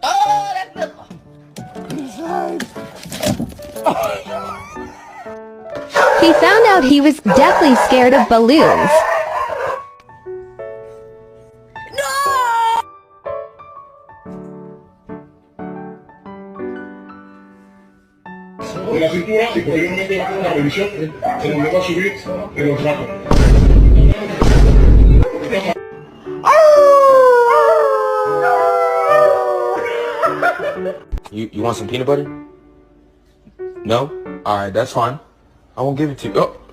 Oh, that's good. He found out he was deathly scared of balloons. De la cintura y posteriormente va a hacer una revisión en donde va a subir el olfato. You want some peanut butter? No? Alright, that's fine. I won't give it to you. Oh!